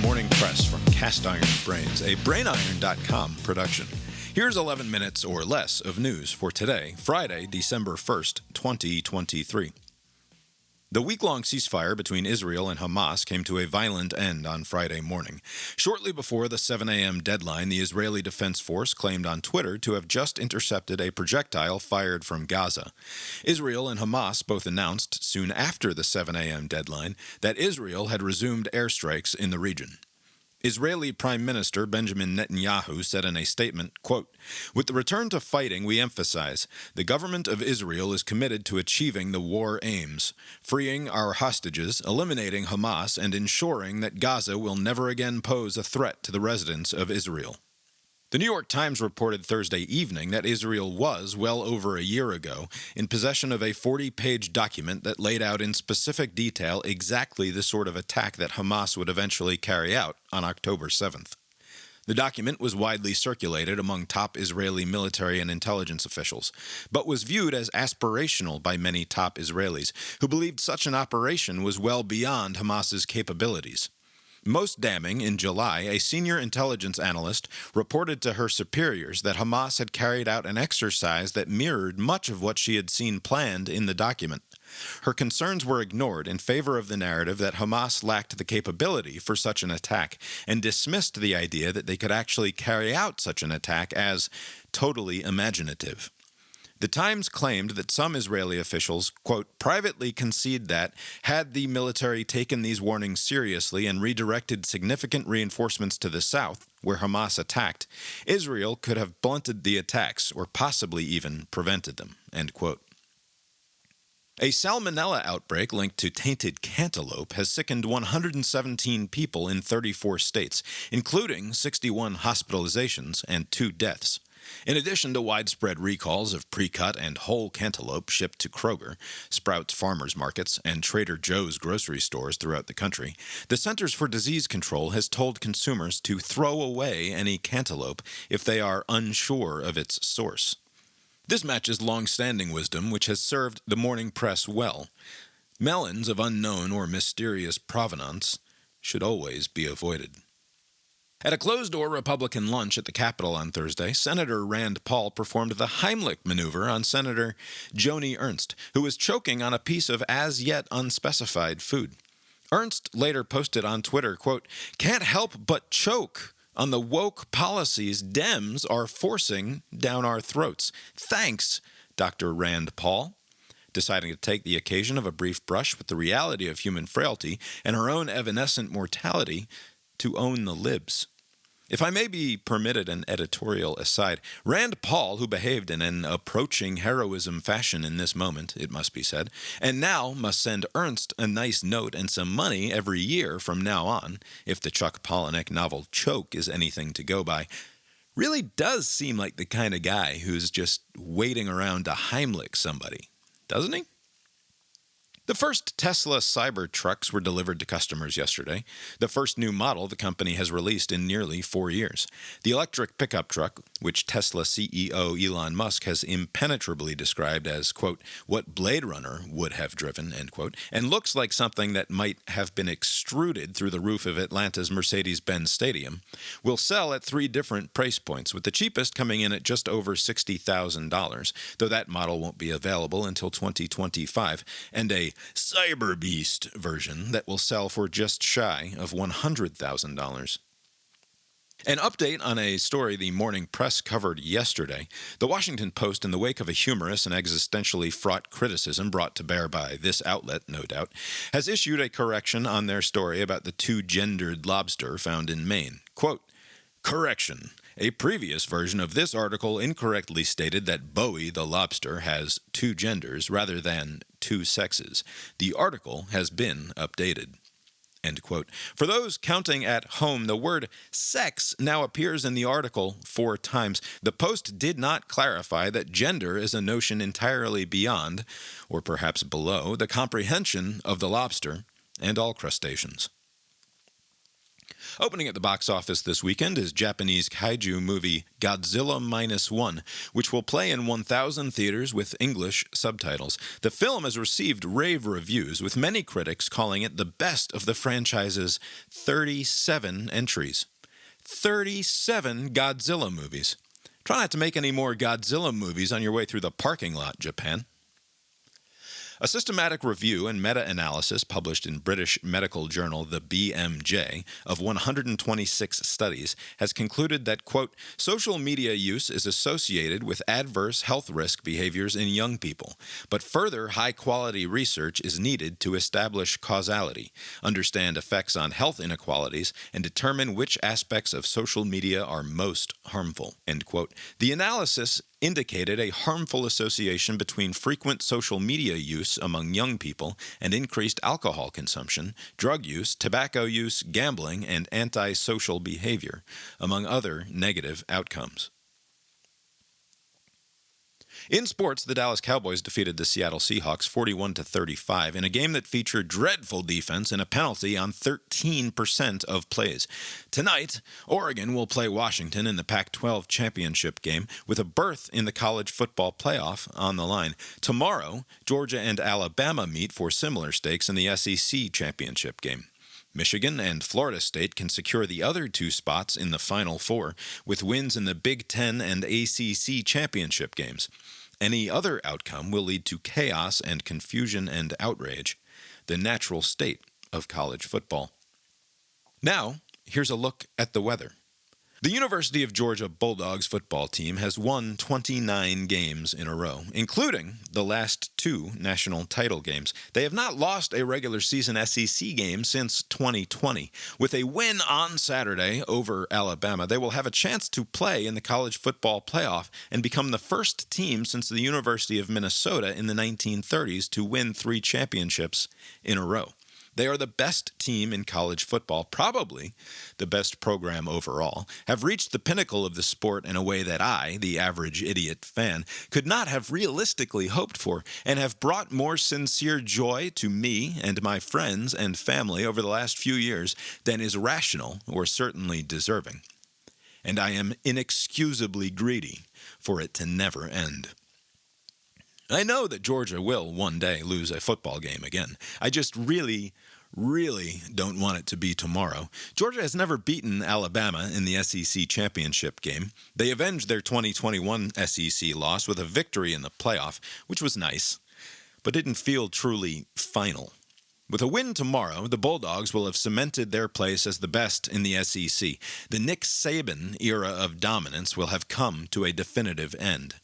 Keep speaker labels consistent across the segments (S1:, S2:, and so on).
S1: Morning Press from Cast Iron Brains, a BrainIron.com production. Here's 11 minutes or less of news for today, Friday, December 1st, 2023. The week-long ceasefire between Israel and Hamas came to a violent end on Friday morning. Shortly before the 7 a.m. deadline, the Israeli Defense Force claimed on Twitter to have just intercepted a projectile fired from Gaza. Israel and Hamas both announced, soon after the 7 a.m. deadline, that Israel had resumed airstrikes in the region. Israeli Prime Minister Benjamin Netanyahu said in a statement, quote, "With the return to fighting, we emphasize, the government of Israel is committed to achieving the war aims, freeing our hostages, eliminating Hamas, and ensuring that Gaza will never again pose a threat to the residents of Israel." The New York Times reported Thursday evening that Israel was, well over a year ago, in possession of a 40-page document that laid out in specific detail exactly the sort of attack that Hamas would eventually carry out on October 7th. The document was widely circulated among top Israeli military and intelligence officials, but was viewed as aspirational by many top Israelis, who believed such an operation was well beyond Hamas's capabilities. Most damning, in July, a senior intelligence analyst reported to her superiors that Hamas had carried out an exercise that mirrored much of what she had seen planned in the document. Her concerns were ignored in favor of the narrative that Hamas lacked the capability for such an attack, and dismissed the idea that they could actually carry out such an attack as totally imaginative. The Times claimed that some Israeli officials, quote, privately concede that, had the military taken these warnings seriously and redirected significant reinforcements to the south, where Hamas attacked, Israel could have blunted the attacks or possibly even prevented them, end quote. A salmonella outbreak linked to tainted cantaloupe has sickened 117 people in 34 states, including 61 hospitalizations and 2 deaths. In addition to widespread recalls of pre-cut and whole cantaloupe shipped to Kroger, Sprouts Farmers Markets, and Trader Joe's grocery stores throughout the country, the Centers for Disease Control has told consumers to throw away any cantaloupe if they are unsure of its source. This matches long-standing wisdom which has served the morning press well. Melons of unknown or mysterious provenance should always be avoided. At a closed-door Republican lunch at the Capitol on Thursday, Senator Rand Paul performed the Heimlich maneuver on Senator Joni Ernst, who was choking on a piece of as-yet unspecified food. Ernst later posted on Twitter, quote, "Can't help but choke on the woke policies Dems are forcing down our throats. Thanks, Dr. Rand Paul," deciding to take the occasion of a brief brush with the reality of human frailty and her own evanescent mortality to own the libs. If I may be permitted an editorial aside, Rand Paul, who behaved in an approaching heroism fashion in this moment, it must be said, and now must send Ernst a nice note and some money every year from now on, if the Chuck Palahniuk novel Choke is anything to go by, really does seem like the kind of guy who's just waiting around to Heimlich somebody, doesn't he? The first Tesla Cybertrucks were delivered to customers yesterday, the first new model the company has released in nearly 4 years. The electric pickup truck, which Tesla CEO Elon Musk has impenetrably described as, quote, what Blade Runner would have driven, end quote, and looks like something that might have been extruded through the roof of Atlanta's Mercedes-Benz Stadium, will sell at 3 different price points, with the cheapest coming in at just over $60,000, though that model won't be available until 2025, and a Cyber Beast version that will sell for just shy of $100,000. An update on a story the morning press covered yesterday. The Washington Post, in the wake of a humorous and existentially fraught criticism brought to bear by this outlet, no doubt, has issued a correction on their story about the 2-gendered lobster found in Maine. Quote, "Correction. A previous version of this article incorrectly stated that Bowie the lobster has 2 genders rather than 2 sexes. The article has been updated." End quote. For those counting at home, the word sex now appears in the article 4 times. The Post did not clarify that gender is a notion entirely beyond, or perhaps below, the comprehension of the lobster and all crustaceans. Opening at the box office this weekend is Japanese kaiju movie Godzilla Minus One, which will play in 1,000 theaters with English subtitles. The film has received rave reviews, with many critics calling it the best of the franchise's 37 entries. 37 Godzilla movies. Try not to make any more Godzilla movies on your way through the parking lot, Japan. A systematic review and meta-analysis published in British medical journal The BMJ of 126 studies has concluded that, quote, social media use is associated with adverse health risk behaviors in young people, but further high-quality research is needed to establish causality, understand effects on health inequalities, and determine which aspects of social media are most harmful, end quote. The analysis indicated a harmful association between frequent social media use among young people and increased alcohol consumption, drug use, tobacco use, gambling, and antisocial behavior, among other negative outcomes. In sports, the Dallas Cowboys defeated the Seattle Seahawks 41-35 in a game that featured dreadful defense and a penalty on 13% of plays. Tonight, Oregon will play Washington in the Pac-12 championship game with a berth in the college football playoff on the line. Tomorrow, Georgia and Alabama meet for similar stakes in the SEC championship game. Michigan and Florida State can secure the other two spots in the Final Four with wins in the Big Ten and ACC championship games. Any other outcome will lead to chaos and confusion and outrage, the natural state of college football. Now, here's a look at the weather. The University of Georgia Bulldogs football team has won 29 games in a row, including the last two national title games. They have not lost a regular season SEC game since 2020. With a win on Saturday over Alabama, they will have a chance to play in the college football playoff and become the first team since the University of Minnesota in the 1930s to win 3 championships in a row. They are the best team in college football, probably the best program overall, have reached the pinnacle of the sport in a way that I, the average idiot fan, could not have realistically hoped for, and have brought more sincere joy to me and my friends and family over the last few years than is rational or certainly deserving. And I am inexcusably greedy for it to never end. I know that Georgia will one day lose a football game again. I just really don't want it to be tomorrow. Georgia has never beaten Alabama in the SEC championship game. They avenged their 2021 SEC loss with a victory in the playoff, which was nice, but didn't feel truly final. With a win tomorrow, the Bulldogs will have cemented their place as the best in the SEC. The Nick Saban era of dominance will have come to a definitive end.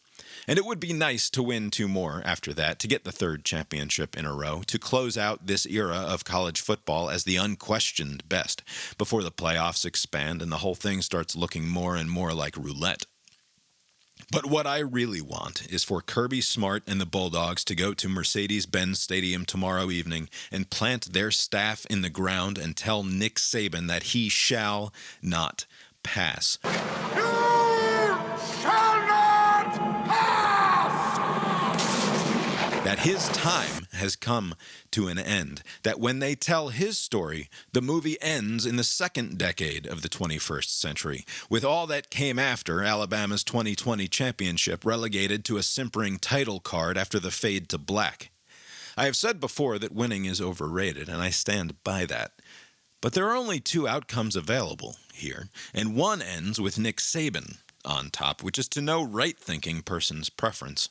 S1: And it would be nice to win 2 more after that, to get the 3rd championship in a row, to close out this era of college football as the unquestioned best, before the playoffs expand and the whole thing starts looking more and more like roulette. But what I really want is for Kirby Smart and the Bulldogs to go to Mercedes-Benz Stadium tomorrow evening and plant their staff in the ground and tell Nick Saban that he shall not pass. That his time has come to an end, that when they tell his story, the movie ends in the 2nd decade of the 21st century, with all that came after Alabama's 2020 championship relegated to a simpering title card after the fade to black. I have said before that winning is overrated, and I stand by that. But there are only 2 outcomes available here, and one ends with Nick Saban on top, which is to no right-thinking person's preference.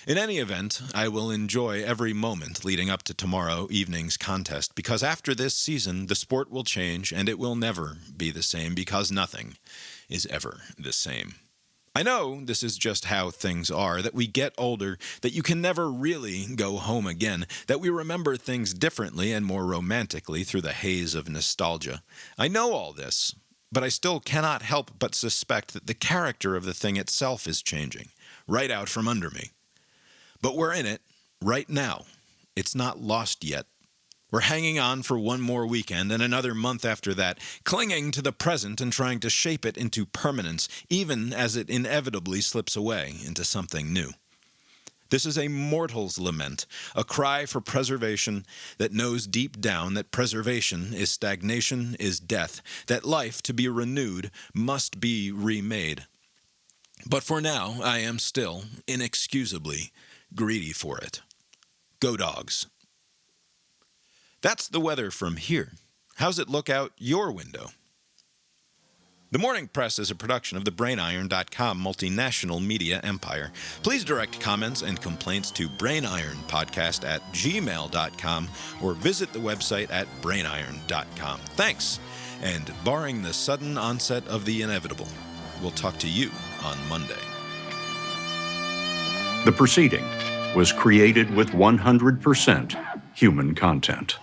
S1: In any event, I will enjoy every moment leading up to tomorrow evening's contest, because after this season, the sport will change and it will never be the same, because nothing is ever the same. I know this is just how things are, that we get older, that you can never really go home again, that we remember things differently and more romantically through the haze of nostalgia. I know all this, but I still cannot help but suspect that the character of the thing itself is changing, right out from under me. But we're in it right now. It's not lost yet. We're hanging on for one more weekend and another month after that, clinging to the present and trying to shape it into permanence, even as it inevitably slips away into something new. This is a mortal's lament, a cry for preservation that knows deep down that preservation is stagnation, is death, that life to be renewed must be remade. But for now, I am still, inexcusably, greedy for it. Go Dogs. That's the weather from here. How's it look out your window? The Morning Press is a production of the BrainIron.com multinational media empire. Please direct comments and complaints to brainironpodcast@gmail.com or visit the website at brainiron.com. Thanks, and barring the sudden onset of the inevitable, we'll talk to you on Monday.
S2: The proceeding was created with 100% human content.